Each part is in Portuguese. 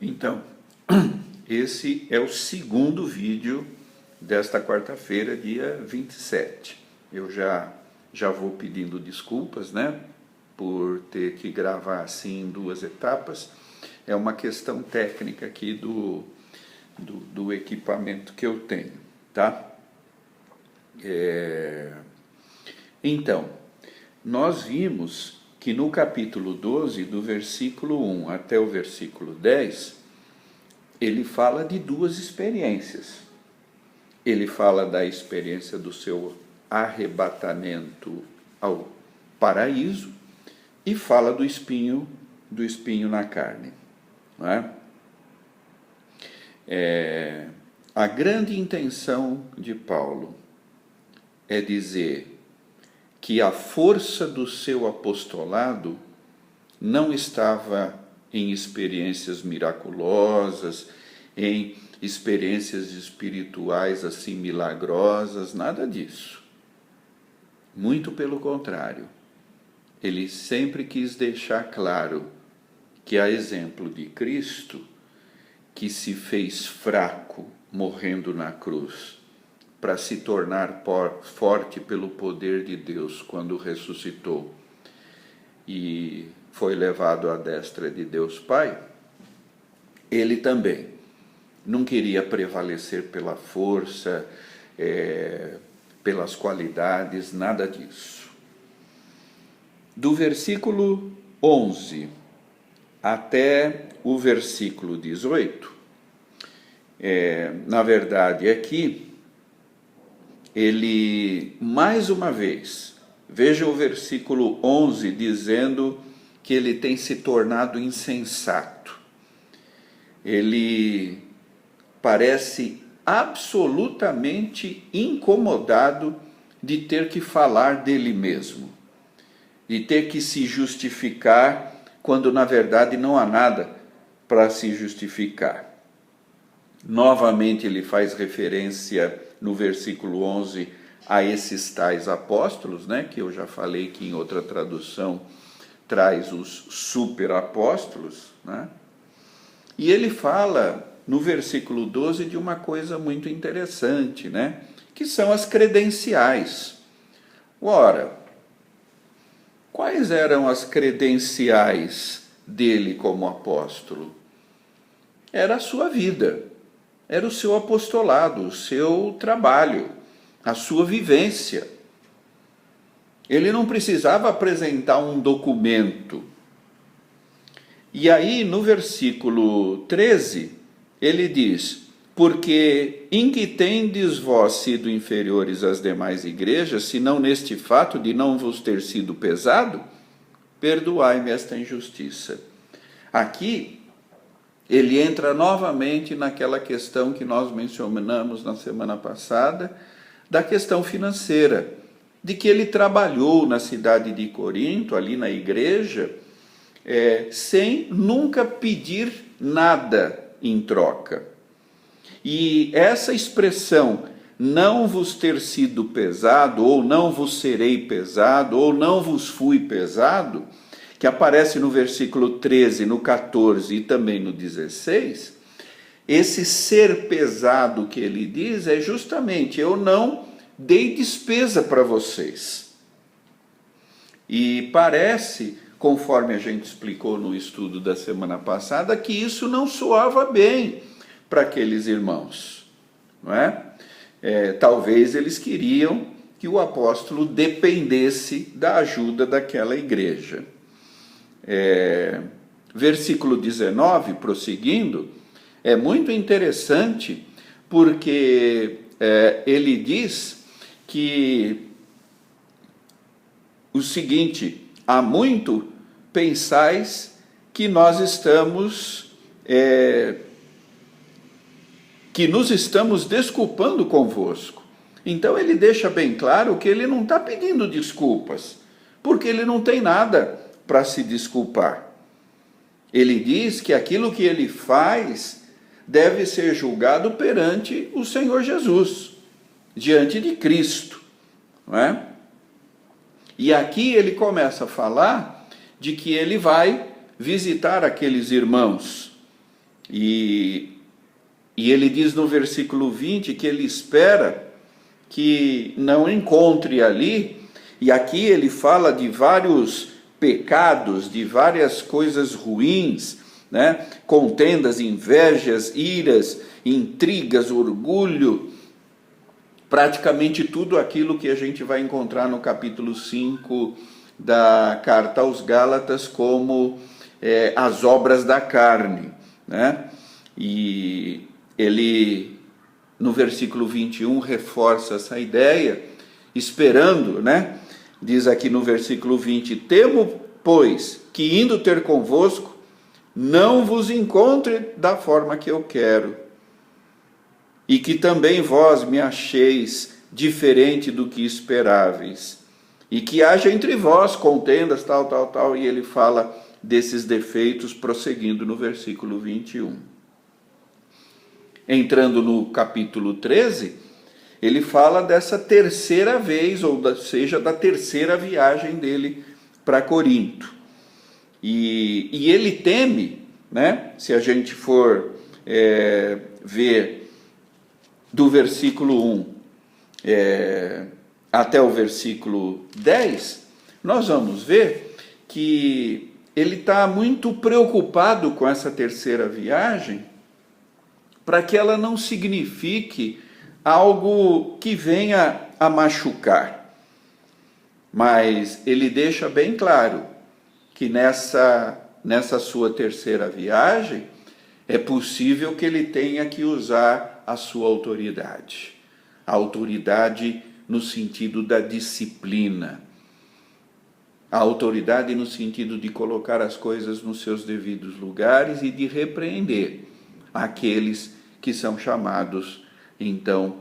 Então, esse é o segundo vídeo desta quarta-feira, dia 27. Eu já vou pedindo desculpas, né, por ter que gravar assim em duas etapas. É uma questão técnica aqui do equipamento que eu tenho, tá? Então, nós vimos que no capítulo 12, do versículo 1 até o versículo 10, ele fala de duas experiências. Ele fala da experiência do seu arrebatamento ao paraíso e fala do espinho na carne. Não é? A grande intenção de Paulo é dizer que a força do seu apostolado não estava em experiências miraculosas, em experiências espirituais assim milagrosas, nada disso. Muito pelo contrário. Ele sempre quis deixar claro que, a exemplo de Cristo, que se fez fraco morrendo na cruz, para se tornar forte pelo poder de Deus quando ressuscitou e foi levado à destra de Deus Pai, ele também não queria prevalecer pela força, pelas qualidades, nada disso. Do versículo 11 até o versículo 18, na verdade aqui, ele, mais uma vez, veja o versículo 11 dizendo que ele tem se tornado insensato. Ele parece absolutamente incomodado de ter que falar dele mesmo, de ter que se justificar, quando na verdade não há nada para se justificar. Novamente ele faz referência no versículo 11 a esses tais apóstolos, né, que eu já falei que em outra tradução traz os superapóstolos, né? E ele fala no versículo 12 de uma coisa muito interessante, né, que são as credenciais. Ora, quais eram as credenciais dele como apóstolo? Era a sua vida. Era o seu apostolado, o seu trabalho, a sua vivência. Ele não precisava apresentar um documento. E aí, no versículo 13, ele diz: porque em que tendes vós sido inferiores às demais igrejas, senão neste fato de não vos ter sido pesado? Perdoai-me esta injustiça. Aqui, ele entra novamente naquela questão que nós mencionamos na semana passada, da questão financeira, de que ele trabalhou na cidade de Corinto, ali na igreja, sem nunca pedir nada em troca. E essa expressão, não vos ter sido pesado, ou não vos serei pesado, ou não vos fui pesado, que aparece no versículo 13, no 14 e também no 16, esse ser pesado que ele diz é justamente: eu não dei despesa para vocês. E parece, conforme a gente explicou no estudo da semana passada, que isso não soava bem para aqueles irmãos, não é? Talvez eles queriam que o apóstolo dependesse da ajuda daquela igreja. Versículo 19, prosseguindo, é muito interessante, porque ele diz que o seguinte: há muito pensais que nós estamos, que nos estamos desculpando convosco. Então ele deixa bem claro que ele não está pedindo desculpas, porque ele não tem nada para se desculpar. Ele diz que aquilo que ele faz deve ser julgado perante o Senhor Jesus, diante de Cristo, não é? E aqui ele começa a falar de que ele vai visitar aqueles irmãos E ele diz no versículo 20 que ele espera que não encontre ali, e aqui ele fala de vários pecados, de várias coisas ruins, né? Contendas, invejas, iras, intrigas, orgulho, praticamente tudo aquilo que a gente vai encontrar no capítulo 5 da carta aos Gálatas como as obras da carne, né? E ele, no versículo 21, reforça essa ideia, esperando, né? Diz aqui no versículo 20: temo, pois, que indo ter convosco, não vos encontre da forma que eu quero, e que também vós me acheis diferente do que esperáveis, e que haja entre vós contendas, tal, e ele fala desses defeitos, prosseguindo no versículo 21. Entrando no capítulo 13, ele fala dessa terceira vez, ou seja, da terceira viagem dele para Corinto. E ele teme, né, se a gente for ver do versículo 1 até o versículo 10, nós vamos ver que ele está muito preocupado com essa terceira viagem, para que ela não signifique algo que venha a machucar. Mas ele deixa bem claro que nessa sua terceira viagem é possível que ele tenha que usar a sua autoridade. A autoridade no sentido da disciplina. A autoridade no sentido de colocar as coisas nos seus devidos lugares e de repreender aqueles que são chamados, então,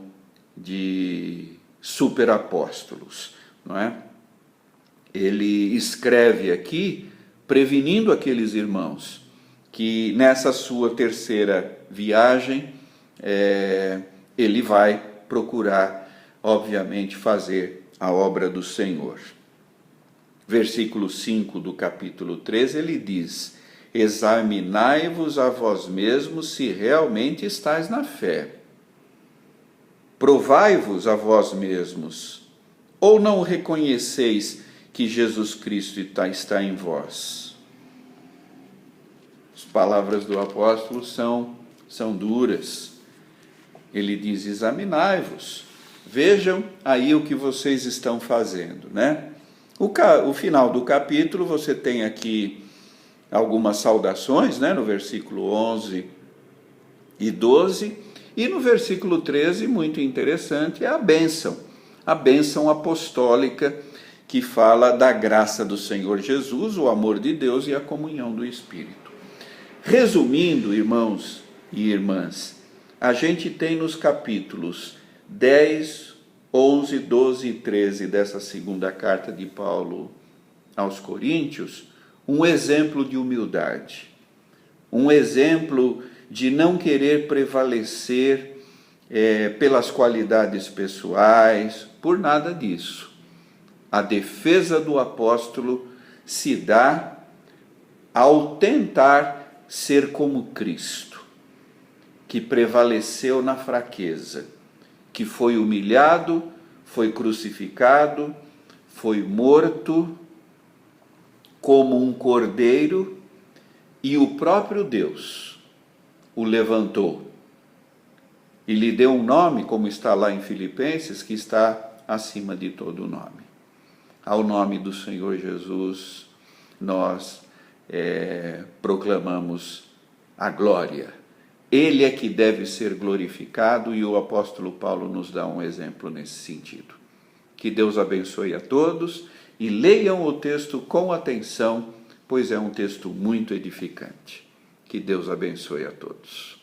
de superapóstolos, não é? Ele escreve aqui, prevenindo aqueles irmãos, que nessa sua terceira viagem, ele vai procurar, obviamente, fazer a obra do Senhor. Versículo 5 do capítulo 13, ele diz: examinai-vos a vós mesmos se realmente estáis na fé. Provai-vos a vós mesmos, ou não reconheceis que Jesus Cristo está em vós? As palavras do apóstolo são duras. Ele diz: examinai-vos, vejam aí o que vocês estão fazendo, né? O final do capítulo, você tem aqui algumas saudações, né? No versículo 11 e 12, e no versículo 13, muito interessante, é a bênção apostólica, que fala da graça do Senhor Jesus, o amor de Deus e a comunhão do Espírito. Resumindo, irmãos e irmãs, a gente tem nos capítulos 10, 11, 12 e 13 dessa segunda carta de Paulo aos Coríntios, um exemplo de humildade, um exemplo de não querer prevalecer pelas qualidades pessoais, por nada disso. A defesa do apóstolo se dá ao tentar ser como Cristo, que prevaleceu na fraqueza, que foi humilhado, foi crucificado, foi morto como um cordeiro, e o próprio Deus o levantou e lhe deu um nome, como está lá em Filipenses, que está acima de todo nome. Ao nome do Senhor Jesus, nós proclamamos a glória. Ele é que deve ser glorificado, e o apóstolo Paulo nos dá um exemplo nesse sentido. Que Deus abençoe a todos e leiam o texto com atenção, pois é um texto muito edificante. Que Deus abençoe a todos.